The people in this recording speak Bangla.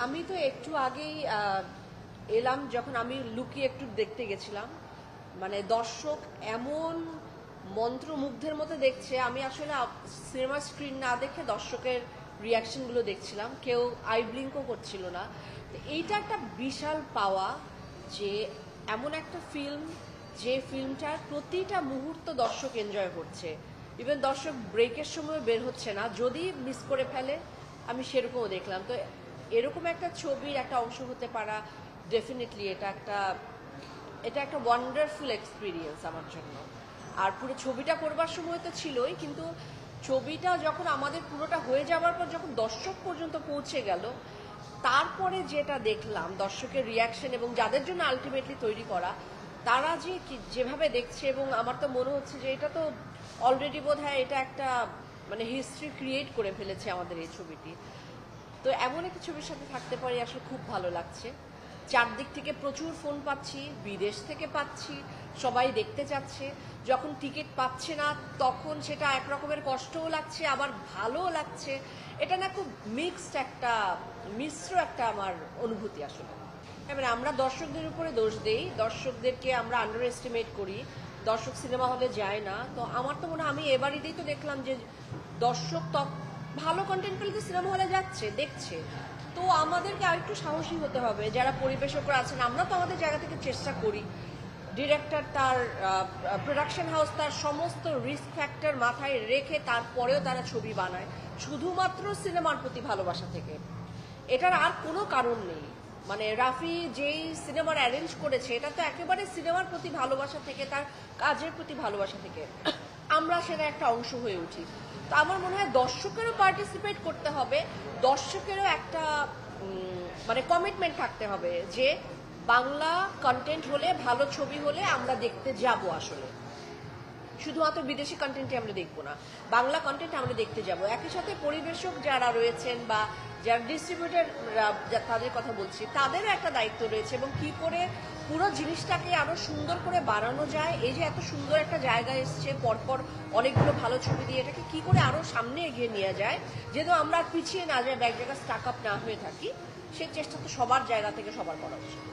আমি তো একটু আগেই এলাম, যখন আমি লুকিয়ে একটু দেখতে গেছিলাম, মানে দর্শক এমন মন্ত্রমুগ্ধের মতো দেখছে। আমি আসলে সিনেমার স্ক্রিন না দেখে দর্শকের রিয়াকশনগুলো দেখছিলাম, কেউ আই ব্লিঙ্কও করছিল না। তো এইটা একটা বিশাল পাওয়া যে এমন একটা ফিল্ম, যে ফিল্মটার প্রতিটা মুহূর্ত দর্শক এনজয় করছে। ইভেন দর্শক ব্রেকের সময় বের হচ্ছে না, যদি মিস করে ফেলে আমি সেরকমও দেখলাম। তো এরকম একটা ছবির একটা অংশ হতে পারা ডেফিনেটলি এটা একটা ওয়ান্ডারফুল এক্সপিরিয়েন্স আমার জন্য। আর পুরো ছবিটা করবার সময় তো ছিলই, কিন্তু ছবিটা যখন আমাদের পুরোটা হয়ে যাওয়ার পর যখন দর্শক পর্যন্ত পৌঁছে গেল, তারপরে যেটা দেখলাম দর্শকের রিয়াকশন এবং যাদের জন্য আলটিমেটলি তৈরি করা, তারা যেভাবে দেখছে, এবং আমার তো মনে হচ্ছে যে এটা তো অলরেডি বোধহয় এটা একটা মানে হিস্ট্রি ক্রিয়েট করে ফেলেছে আমাদের এই ছবিটি। তো এমন একটা ছবির সাথে থাকতে পারি আসলে খুব ভালো লাগছে। চারদিক থেকে প্রচুর ফোন পাচ্ছি, বিদেশ থেকে পাচ্ছি, সবাই দেখতে চাচ্ছে। যখন টিকিট পাচ্ছে না তখন সেটা একরকমের কষ্টও লাগছে, আবার ভালোও লাগছে। এটা না খুব মিক্সড একটা মিশ্র একটা আমার অনুভূতি আসলে। এবারে আমরা দর্শকদের উপরে দোষ দেই, দর্শকদেরকে আমরা আন্ডার এস্টিমেট করি, দর্শক সিনেমা হলে যায় না। তো আমার তো মনে হয়, আমি এবারেই তো দেখলাম যে দর্শক ভালো কন্টেন্ট পেলে তো সিনেমা হলে যাচ্ছে, দেখছে। তো আমাদেরকে আরেকটু সাহসী হতে হবে, যারা পরিবেশকরা আছেন। আমরা তো আমাদের জায়গা থেকে চেষ্টা করি, ডিরেক্টর তার প্রোডাকশন হাউস তার সমস্ত রিস্ক ফ্যাক্টর মাথায় রেখে তারপরেও তারা ছবি বানায় শুধুমাত্র সিনেমার প্রতি ভালোবাসা থেকে। এটার আর কোনো কারণ নেই। মানে রাফি যেই সিনেমার অ্যারেঞ্জ করেছে, এটা তো একেবারে সিনেমার প্রতি ভালোবাসা থেকে, তার কাজের প্রতি ভালোবাসা থেকে আমরা সেটা একটা অংশ হয়ে উঠি। তো আমার মনে হয় দর্শকেরও পার্টিসিপেট করতে হবে, দর্শকেরও একটা মানে কমিটমেন্ট থাকতে হবে যে বাংলা কন্টেন্ট হলে, ভালো ছবি হলে আমরা দেখতে যাব। আসলে শুধুমাত্র বিদেশি কন্টেন্টে আমরা দেখবো না, বাংলা কন্টেন্ট আমরা দেখতে যাব। একই সাথে পরিবেশক যারা রয়েছেন বা যারা ডিস্ট্রিবিউটার তাদের কথা বলছি, তাদেরও একটা দায়িত্ব রয়েছে, এবং কি করে পুরো জিনিসটাকে আরো সুন্দর করে বানানো যায়। এই যে এত সুন্দর একটা জায়গা এসছে, পরপর অনেকগুলো ভালো ছবি দিয়ে এটাকে কি করে আরো সামনে এগিয়ে নিয়ে যায়, যেহেতু আমরা পিছিয়ে না যাই, এক জায়গায় স্টাক আপ না হয়ে থাকি। সেই চেষ্টা তো সবার জায়গা থেকে সবার করা উচিত।